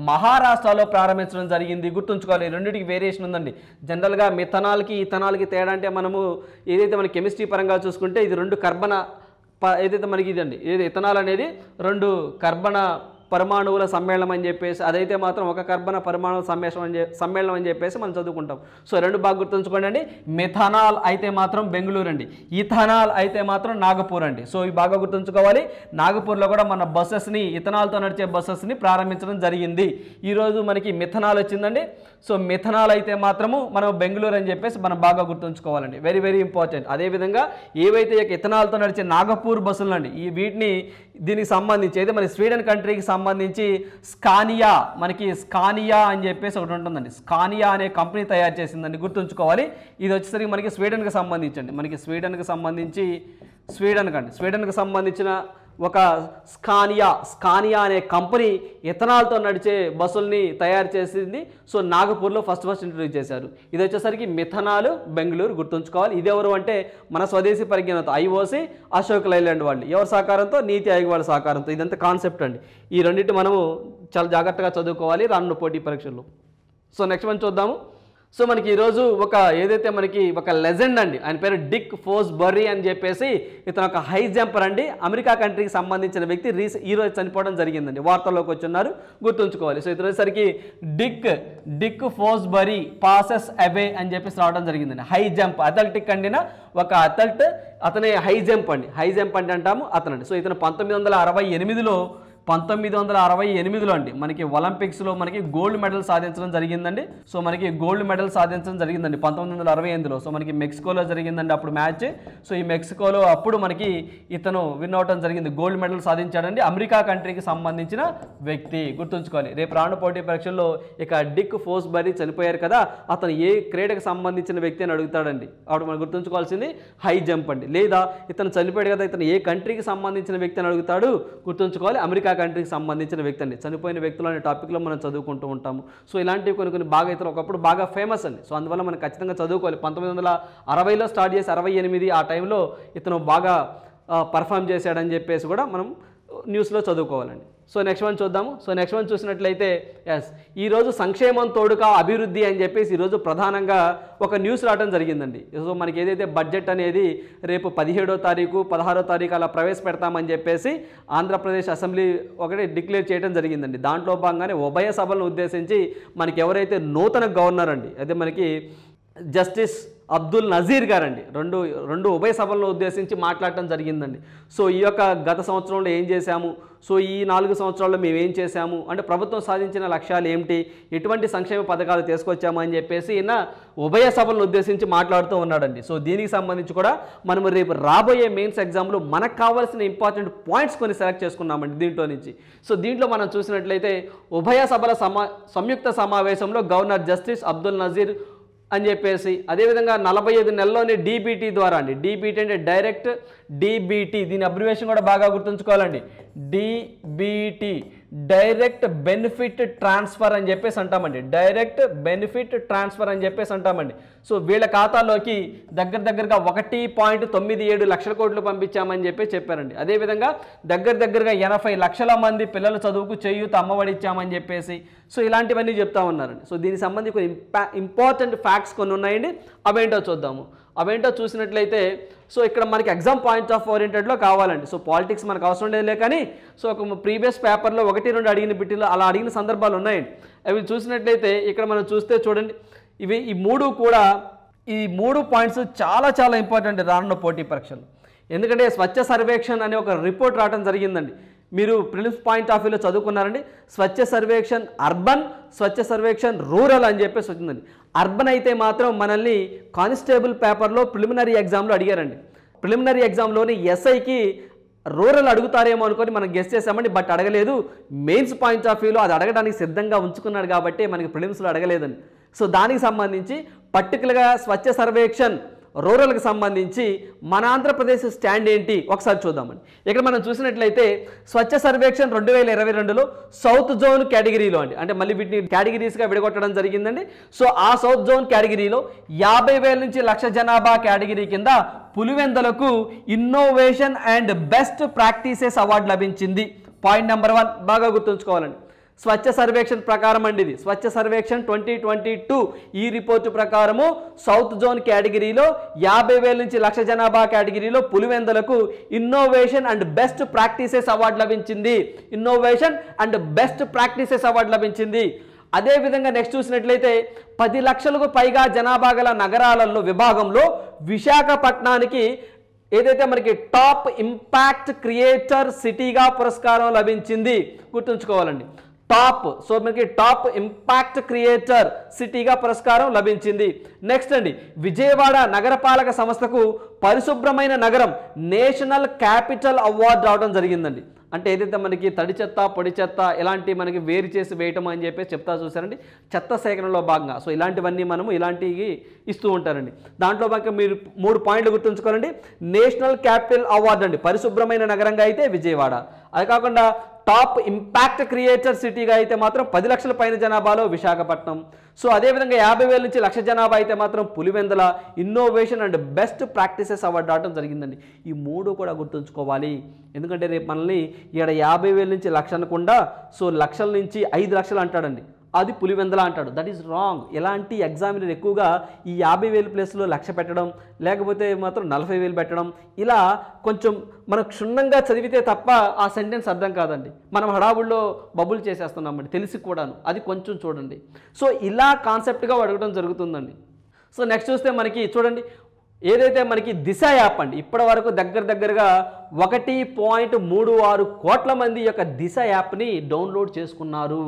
S1: మహారాష్ట్రలో ప్రారంభించడం జరిగింది. గుర్తుంచుకోవాలి, రెండింటికి వేరియేషన్ ఉందండి. జనరల్గా మిథనాల్కి ఇథనాల్కి తేడా అంటే మనము ఏదైతే మన కెమిస్ట్రీ పరంగా చూసుకుంటే ఇది 2 కర్బన ఏదైతే మనకి ఇదండి, ఏది ఇథనాల్ అనేది 2 కర్బన పరమాణువుల సమ్మేళనం అని చెప్పేసి, అదైతే మాత్రం ఒక కర్బన పరమాణువుల సమ్మేళనం అని చెప్పేసి మనం చదువుకుంటాం. సో 2 బాగా గుర్తుంచుకోండి అండి. మిథనాల్ అయితే మాత్రం బెంగళూరు అండి, ఇథనాల్ అయితే మాత్రం నాగపూర్ అండి. సో ఇవి బాగా గుర్తుంచుకోవాలి. నాగపూర్లో కూడా మన బస్సెస్ని ఇథనాల్తో నడిచే బస్సెస్ని ప్రారంభించడం జరిగింది. ఈరోజు మనకి మిథనాల్ వచ్చిందండి. సో మిథనాల్ అయితే మాత్రము మనం బెంగళూరు అని చెప్పేసి మనం బాగా గుర్తుంచుకోవాలండి, వెరీ వెరీ ఇంపార్టెంట్. అదేవిధంగా ఏవైతే ఇథనాల్తో నడిచే నాగపూర్ బస్సులు అండి, దీనికి సంబంధించి అయితే మన స్వీడన్ కంట్రీకి సంబంధించి స్కానియా అని చెప్పేసి ఒకటి ఉంటుందండి. స్కానియా అనే కంపెనీ తయారు చేసిందండి, గుర్తుంచుకోవాలి. ఇది వచ్చేసరికి మనకి స్వీడన్కి సంబంధించండి, స్వీడన్కి సంబంధించిన ఒక స్కానియా అనే కంపెనీ ఇథనాల్తో నడిచే బస్సుల్ని తయారు చేసింది. సో నాగపూర్లో ఫస్ట్ ఇంట్రడ్యూస్ చేశారు. ఇది వచ్చేసరికి మిథనాల్ బెంగళూరు, గుర్తుంచుకోవాలి. ఇది ఎవరు అంటే మన స్వదేశీ పరిజ్ఞానంతో ఐఓసి అశోక్ లైలాండ్ వాళ్ళు, ఎవరి సహకారంతో నీతి ఆయోగ్ వాళ్ళ సహకారంతో. ఇదంతా కాన్సెప్ట్ అండి. ఈ రెండింటి మనము చాలా జాగ్రత్తగా చదువుకోవాలి రానున్న పోటీ పరీక్షల్లో. సో నెక్స్ట్ మనం చూద్దాము. సో మనకి ఈరోజు ఏదైతే మనకి ఒక లెజెండ్ అండి, ఆయన పేరు డిక్ ఫోస్బర్రీ అని చెప్పేసి, ఇతను ఒక హై జంపర్ అండి, అమెరికా కంట్రీకి సంబంధించిన వ్యక్తి. ఈరోజు చనిపోవడం జరిగిందండి, వార్తల్లోకి వచ్చున్నారు, గుర్తుంచుకోవాలి. సో ఇతను వచ్చేసరికి డిక్ ఫోస్బర్రీ పాసెస్ అవే అని చెప్పేసి రావడం జరిగిందండి. హై జంప్ అథ్లెటిక్ అండిన ఒక అథ్లెట్, అతనే హై జంప్ అంటే అంటాము అతనండి. సో ఇతను 1968లో అండి మనకి ఒలింపిక్స్లో మనకి గోల్డ్ మెడల్ సాధించడం జరిగిందండి. సో మనకి గోల్డ్ మెడల్ సాధించడం జరిగిందండి 1968లో. సో మనకి మెక్సికోలో జరిగిందండి అప్పుడు మ్యాచ్. సో ఈ మెక్సికోలో అప్పుడు మనకి ఇతను విన్ అవడం జరిగింది, గోల్డ్ మెడల్ సాధించాడండి. అమెరికా కంట్రీకి సంబంధించిన వ్యక్తి, గుర్తుంచుకోవాలి. రేపు రాను పోటీ పరీక్షల్లో ఇక డిక్ ఫోస్బర్రీ చనిపోయారు కదా, అతను ఏ క్రీడకు సంబంధించిన వ్యక్తి అని అడుగుతాడండి. అప్పుడు మనం గుర్తుంచుకోవాల్సింది హై జంప్ అండి. లేదా ఇతను చనిపోయాడు కదా, ఇతను ఏ కంట్రీకి సంబంధించిన వ్యక్తి అని అడుగుతాడు, గుర్తుంచుకోవాలి. అమెరికా కంట్రీకి సంబంధించిన వ్యక్తి అండి. చనిపోయిన వ్యక్తులు అనే టాపిక్లో మనం చదువుకుంటూ ఉంటాము. సో ఇలాంటివి కొన్ని బాగా ఇతను ఒకప్పుడు బాగా ఫేమస్ అండి. సో అందువల్ల మనం ఖచ్చితంగా చదువుకోవాలి. 1960లో స్టార్ట్ చేసి 68 ఆ టైంలో ఇతను బాగా పర్ఫామ్ చేశాడని చెప్పేసి కూడా మనం న్యూస్లో చదువుకోవాలండి. సో నెక్స్ట్ వన్ చూద్దాము. సో నెక్స్ట్ వన్ చూసినట్లయితే ఈరోజు సంక్షేమం తోడుగా అభివృద్ధి అని చెప్పేసి ఈరోజు ప్రధానంగా ఒక న్యూస్ రావడం జరిగిందండి. సో మనకి ఏదైతే బడ్జెట్ అనేది రేపు 17వ తారీఖు 16వ తారీఖు అలా ప్రవేశపెడతామని చెప్పేసి ఆంధ్రప్రదేశ్ అసెంబ్లీ డిక్లేర్ చేయడం జరిగిందండి. దాంట్లో భాగంగానే ఉభయ సభలను ఉద్దేశించి మనకి ఎవరైతే నూతన గవర్నర్ అండి, అదే మనకి జస్టిస్ అబ్దుల్ నజీర్ గారండి, రెండు ఉభయ సభలను ఉద్దేశించి మాట్లాడటం జరిగిందండి. సో ఈ యొక్క గత సంవత్సరంలో ఏం చేశాము, సో ఈ 4 సంవత్సరాల్లో మేము ఏం చేశాము, అంటే ప్రభుత్వం సాధించిన లక్ష్యాలు ఏమిటి, ఎటువంటి సంక్షేమ పథకాలు తీసుకొచ్చాము అని చెప్పేసి ఈయన ఉభయ సభలను ఉద్దేశించి మాట్లాడుతూ ఉన్నాడండి. సో దీనికి సంబంధించి కూడా మనం రేపు రాబోయే మెయిన్స్ ఎగ్జామ్లో మనకు కావాల్సిన ఇంపార్టెంట్ పాయింట్స్ కొన్ని సెలెక్ట్ చేసుకున్నామండి దీంట్లో నుంచి. సో దీంట్లో మనం చూసినట్లయితే ఉభయ సభల సంయుక్త సమావేశంలో గవర్నర్ జస్టిస్ అబ్దుల్ నజీర్ అని చెప్పేసి, అదేవిధంగా 45 నెలల్లోనే డీబీటీ ద్వారా అండి, డీబీటీ అంటే డైరెక్ట్ డీబీటీ, దీని అబ్రివేషన్ కూడా బాగా గుర్తుంచుకోవాలండి, డీబీటీ డైరెక్ట్ బెనిఫిట్ ట్రాన్స్ఫర్ అని చెప్పేసి అంటామండి, డైరెక్ట్ బెనిఫిట్ ట్రాన్స్ఫర్ అని చెప్పేసి అంటామండి. సో వీళ్ళ ఖాతాలోకి దగ్గరగా 1.97 లక్షల కోట్లు పంపించామని చెప్పి చెప్పారండి. అదేవిధంగా దగ్గరగా 80 లక్షల మంది పిల్లల చదువుకు చేయూత అమ్మఒడి ఇచ్చామని చెప్పేసి, సో ఇలాంటివన్నీ చెప్తా ఉన్నారండి. సో దీనికి సంబంధించి కొన్ని ఇంపార్టెంట్ ఫ్యాక్ట్స్ కొన్ని ఉన్నాయండి, అవేంటో చూద్దాము. అవేంటో చూసినట్లయితే సో ఇక్కడ మనకి ఎగ్జామ్ పాయింట్ ఆఫ్ ఓరియంటెడ్లో కావాలండి. సో పాలిటిక్స్ మనకు అవసరం లేదులే కానీ సో ఒక ప్రీవియస్ పేపర్లో 1-2 అడిగిన బిట్టిలో అలా అడిగిన సందర్భాలు ఉన్నాయండి. అవి చూసినట్లయితే ఇక్కడ మనం చూస్తే చూడండి, ఈ మూడు పాయింట్స్ చాలా చాలా ఇంపార్టెంట్ రానున్న పోటీ పరీక్షలు. ఎందుకంటే స్వచ్ఛ సర్వేక్షణ్ అనే ఒక రిపోర్ట్ రావడం జరిగిందండి. మీరు ప్రిలిమ్స్ పాయింట్ ఆఫ్ వ్యూలో చదువుకున్నారండి. స్వచ్ఛ సర్వేక్షణ్ అర్బన్, స్వచ్ఛ సర్వేక్షణ్ రూరల్ అని చెప్పేసి వచ్చిందండి. అర్బన్ అయితే మాత్రం మనల్ని కానిస్టేబుల్ పేపర్లో ప్రిలిమినరీ ఎగ్జామ్లో అడిగారండి. ప్రిలిమినరీ ఎగ్జామ్లోని ఎస్ఐకి రూరల్ అడుగుతారేమో అనుకొని మనం గెస్ చేసామండి, బట్ అడగలేదు. మెయిన్స్ పాయింట్ ఆఫ్ వ్యూలో అది అడగడానికి సిద్ధంగా ఉంచుకున్నాడు కాబట్టి మనకి ప్రిలిమ్స్లో అడగలేదండి. సో దానికి సంబంధించి పర్టికులర్గా స్వచ్ఛ సర్వేక్షణ్ రూరల్కి సంబంధించి మన ఆంధ్రప్రదేశ్ స్టాండ్ ఏంటి ఒకసారి చూద్దామండి. ఇక్కడ మనం చూసినట్లయితే స్వచ్ఛ సర్వేక్షణ్ 2022లో సౌత్ జోన్ కేటగిరీలో అండి, అంటే మళ్ళీ వీటిని కేటగిరీస్గా విడగొట్టడం జరిగిందండి. సో ఆ సౌత్ జోన్ కేటగిరీలో 50,000 నుంచి 1,00,000 జనాభా కేటగిరీ కింద పులివెందులకు innovation and best practices award లభించింది. పాయింట్ నెంబర్ 1 బాగా గుర్తుంచుకోవాలండి. స్వచ్ఛ సర్వేక్షణ్ ప్రకారం అండి, ఇది స్వచ్ఛ సర్వేక్షణ్ 2022 ఈ రిపోర్టు ప్రకారము సౌత్ జోన్ కేటగిరీలో 50,000 నుంచి 1,00,000 జనాభా కేటగిరీలో పులివెందులకు innovation and best practices award లభించింది. Innovation and best practices award లభించింది. అదేవిధంగా నెక్స్ట్ చూసినట్లయితే 10 లక్షలకు పైగా జనాభా గల నగరాలలో విభాగంలో విశాఖపట్నానికి ఏదైతే మనకి టాప్ ఇంపాక్ట్ క్రియేటర్ సిటీగా పురస్కారం లభించింది. గుర్తుంచుకోవాలండి, టాప్. సో మనకి టాప్ ఇంపాక్ట్ క్రియేటర్ సిటీగా పురస్కారం లభించింది. నెక్స్ట్ అండి, విజయవాడ నగరపాలక సంస్థకు పరిశుభ్రమైన నగరం నేషనల్ క్యాపిటల్ అవార్డు రావడం జరిగిందండి. అంటే ఏదైతే మనకి తడి చెత్త పొడి చెత్త ఇలాంటి మనకి వేరు చేసి వేయటం అని చెప్పేసి చెప్తా చూసారండి, చెత్త సేకరణలో భాగంగా. సో ఇలాంటివన్నీ మనము ఇలాంటివి ఇస్తూ ఉంటారండి. దాంట్లో భాగంగా మీరు 3 పాయింట్లు గుర్తుంచుకోవాలండి. నేషనల్ క్యాపిటల్ అవార్డు అండి, పరిశుభ్రమైన నగరంగా అయితే విజయవాడ. అది కాకుండా టాప్ ఇంపాక్ట్ క్రియేటర్ సిటీగా అయితే మాత్రం 10 లక్షల పైన జనాభాలో విశాఖపట్నం. సో అదేవిధంగా 50,000 నుంచి 1,00,000 జనాభా అయితే మాత్రం Pulivendula innovation and best practices award రావడం జరిగిందండి. ఈ 3 కూడా గుర్తుంచుకోవాలి. ఎందుకంటే రేపు మనల్ని ఇక్కడ 50,000 నుంచి 1,00,000 అనకుండా సో 1,00,000 నుంచి 5 లక్షలు అంటాడండి, అది పులివెందుల అంటాడు. That is wrong. ఎలాంటి ఎగ్జామినర్ ఎక్కువగా ఈ 50,000 ప్లేస్లో 1,00,000 పెట్టడం, లేకపోతే మాత్రం 40,000 పెట్టడం, ఇలా కొంచెం మనం క్షుణ్ణంగా చదివితే తప్ప ఆ సెంటెన్స్ అర్థం కాదండి. మనం హడావుల్లో బబుల్ చేసేస్తున్నామండి తెలిసి కూడాను. అది కొంచెం చూడండి. సో ఇలా కాన్సెప్ట్గా అడగడం జరుగుతుందండి. సో నెక్స్ట్ చూస్తే మనకి చూడండి, ఏదైతే మనకి దిశ యాప్ అండి, ఇప్పటి వరకు దగ్గరగా 1.36 కోట్ల మంది యొక్క దిశ యాప్ని డౌన్లోడ్ చేసుకున్నారు.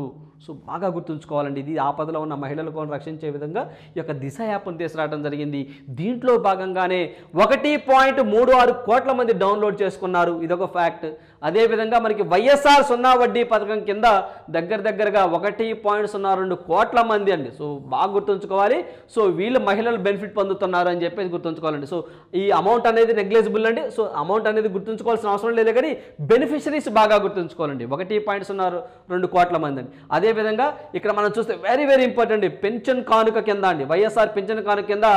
S1: సో బాగా గుర్తుంచుకోవాలండి, ఇది ఆపదలో ఉన్న మహిళలకు రక్షించే విధంగా ఈ యొక్క దిశ యాప్ను తీసుకురావడం జరిగింది. దీంట్లో భాగంగానే 1.36 కోట్ల మంది డౌన్లోడ్ చేసుకున్నారు, ఇదొక ఫ్యాక్ట్. అదేవిధంగా మనకి వైఎస్ఆర్ 0 వడ్డీ పథకం కింద దగ్గరగా 1.02 కోట్ల మంది అండి. సో బాగా గుర్తుంచుకోవాలి. సో వీళ్ళు మహిళలు బెనిఫిట్ పొందుతున్నారు అని చెప్పేసి గుర్తుంచుకోవాలండి. సో ఈ అమౌంట్ అనేది నెగ్లిజిబుల్ అండి. సో అమౌంట్ అనేది గుర్తుంచుకోవాల్సిన అవసరం లేదు, కానీ బెనిఫిషరీస్ బాగా గుర్తుంచుకోవాలండి. 1.02 కోట్ల మంది అండి. అదేవిధంగా ఇక్కడ మనం చూస్తే వెరీ ఇంపార్టెంట్, పెన్షన్ కానుక కింద అండి, వైఎస్ఆర్ పెన్షన్ కానుక కింద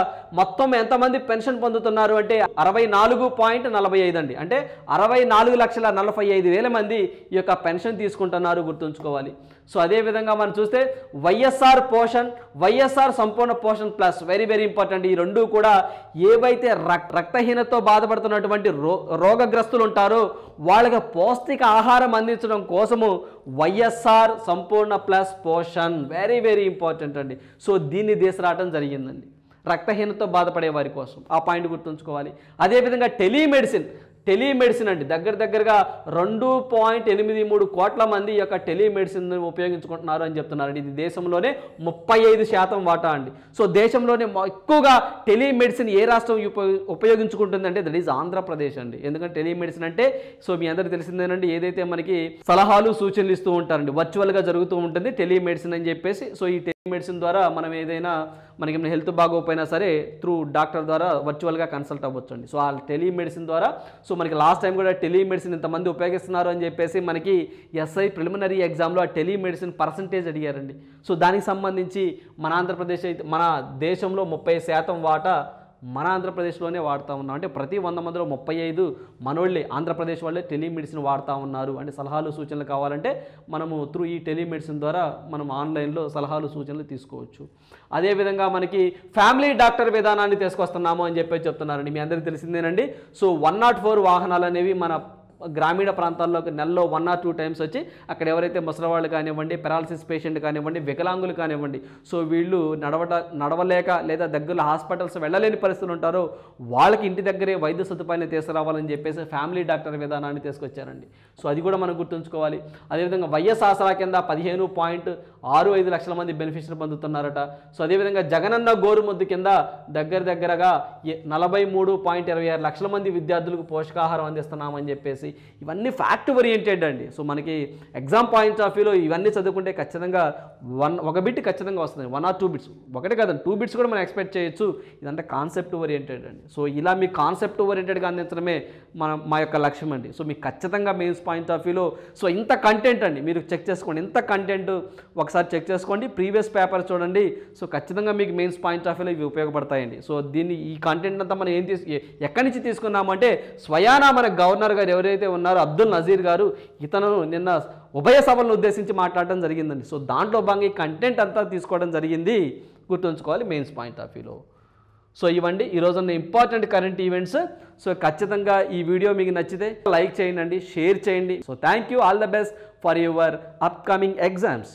S1: మొత్తం ఎంతమంది పెన్షన్ పొందుతున్నారు అంటే 64.45 అండి. అంటే 64,45,000 మంది ఈ యొక్క పెన్షన్ తీసుకుంటున్నారు, గుర్తుంచుకోవాలి. సో అదేవిధంగా మనం చూస్తే వైఎస్ఆర్ పోషణ్, వైఎస్ఆర్ సంపూర్ణ పోషణ్ ప్లస్ వెరీ ఇంపార్టెంట్. ఈ రెండు కూడా ఏవైతే రక్తహీనతతో బాధపడుతున్నటువంటి రోగగ్రస్తులు ఉంటారో వాళ్ళకి పౌష్టిక ఆహారం అందించడం కోసము వైఎస్ఆర్ సంపూర్ణ ప్లస్ పోషణ్ వెరీ ఇంపార్టెంట్ అండి. సో దీన్ని తీసుకురావడం జరిగిందండి రక్తహీనతతో బాధపడే వారి కోసం. ఆ పాయింట్ గుర్తుంచుకోవాలి. అదేవిధంగా టెలిమెడిసిన్ అండి, దగ్గరగా 2.83 కోట్ల మంది యొక్క టెలిమెడిసిన్ ఉపయోగించుకుంటున్నారు అని చెప్తున్నారు. ఇది దేశంలోనే 35% వాటా అండి. సో దేశంలోనే ఎక్కువగా టెలిమెడిసిన్ ఏ రాష్ట్రం ఉపయోగించుకుంటుందంటే దట్ ఈజ్ ఆంధ్రప్రదేశ్ అండి. ఎందుకంటే టెలిమెడిసిన్ అంటే సో మీ అందరికీ తెలిసిందేనండి, ఏదైతే మనకి సలహాలు సూచనలు ఇస్తూ ఉంటారండి, వర్చువల్గా జరుగుతూ ఉంటుంది టెలిమెడిసిన్ అని చెప్పేసి. సో ఈ టెలిమెడిసిన్ ద్వారా మనం ఏదైనా మనకి హెల్త్ బాగోపోయినా సరే త్రూ డాక్టర్ ద్వారా వర్చువల్గా కన్సల్ట్ అవ్వచ్చు అండి. సో ఆ టెలిమెడిసిన్ ద్వారా సో మనకి లాస్ట్ టైం కూడా టెలిమెడిసిన్ ఇంతమంది ఉపయోగిస్తున్నారు అని చెప్పేసి మనకి ఎస్ఐ ప్రిలిమినరీ ఎగ్జామ్లో ఆ టెలిమెడిసిన్ పర్సంటేజ్ అడిగారండి. సో దానికి సంబంధించి మన ఆంధ్రప్రదేశ్ అయితే మన దేశంలో 30% వాటా మన ఆంధ్రప్రదేశ్లోనే వాడుతూ ఉన్నాం. అంటే ప్రతి 100 మందిలో 35 మనోళ్ళే ఆంధ్రప్రదేశ్ వాళ్ళే టెలిమెడిసిన్ వాడుతూ ఉన్నారు. అంటే సలహాలు సూచనలు కావాలంటే మనము త్రూ ఈ టెలిమెడిసిన్ ద్వారా మనం ఆన్లైన్లో సలహాలు సూచనలు తీసుకోవచ్చు. అదేవిధంగా మనకి ఫ్యామిలీ డాక్టర్ విధానాన్ని తీసుకొస్తున్నాము అని చెప్పి చెప్తున్నారండి. మీ అందరికీ తెలిసిందేనండి. సో 104 వాహనాలు అనేవి మన గ్రామీణ ప్రాంతాల్లోకి నెలలో 1 or 2 టైమ్స్ వచ్చి అక్కడ ఎవరైతే ముసలివాళ్ళు కానివ్వండి, పెరాలసిస్ పేషెంట్ కానివ్వండి, వికలాంగులు కానివ్వండి, సో వీళ్ళు నడవలేక లేదా దగ్గరలో హాస్పిటల్స్ వెళ్ళలేని పరిస్థితులు ఉంటారో వాళ్ళకి ఇంటి దగ్గరే వైద్య సదుపాయాన్ని తీసుకురావాలని చెప్పేసి ఫ్యామిలీ డాక్టర్ విధానాన్ని తీసుకొచ్చారండి. సో అది కూడా మనం గుర్తుంచుకోవాలి. అదేవిధంగా వైఎస్ ఆసరా కింద 15.65 లక్షల మంది బెనిఫిషియరీ పొందుతున్నారట. సో అదేవిధంగా జగనన్న గోరుముద్దు కింద దగ్గరగా 43.26 లక్షల మంది విద్యార్థులకు పోషకాహారం అందిస్తున్నామని చెప్పేసి ఇవన్నీ ఫ్యాక్ట్ ఓరియంటెడ్ అండి. సో మనకి ఎగ్జామ్ పాయింట్ ఆఫ్ వ్యూలో ఇవన్నీ చదువుకుంటే ఖచ్చితంగా ఒక బిట్ ఖచ్చితంగా వస్తుంది, 1 or 2 బిట్స్, ఒకటే కాదండి 2 బిట్స్ కూడా మనం ఎక్స్పెక్ట్ చేయొచ్చు. ఇదంటే కాన్సెప్ట్ ఓరియంటెడ్ అండి. సో ఇలా మీ కాన్సెప్ట్ ఓరియంటెడ్గా అందించడమే మా యొక్క లక్ష్యం అండి. సో మీకు ఖచ్చితంగా మెయిన్స్ పాయింట్ ఆఫ్ వ్యూలో సో ఇంత కంటెంట్ అండి మీరు చెక్ చేసుకోండి, ఇంత కంటెంట్ ఒకసారి చెక్ చేసుకోండి, ప్రీవియస్ పేపర్ చూడండి. సో ఖచ్చితంగా మీకు మెయిన్స్ పాయింట్ ఆఫ్ వ్యూలో ఇవి ఉపయోగపడతాయండి. సో ఈ కంటెంట్ అంతా మనం ఎక్కడి నుంచి తీసుకున్నామంటే స్వయానా మన గవర్నర్ గారు ఎవరైతే ఉన్నారో అబ్దుల్ నజీర్ గారు, ఇతను నిన్న ఉభయ సభలను ఉద్దేశించి మాట్లాడడం జరిగిందండి. సో దాంట్లో భాగంగా ఈ కంటెంట్ అంతా తీసుకోవడం జరిగింది, గుర్తుంచుకోవాలి మెయిన్స్ పాయింట్ ఆఫ్ వ్యూలో. సో ఇవ్వండి ఈరోజు ఉన్న ఇంపార్టెంట్ కరెంట్ ఈవెంట్స్. సో ఖచ్చితంగా ఈ వీడియో మీకు నచ్చితే లైక్ చేయండి, షేర్ చేయండి. So thank you, all the best for your upcoming exams.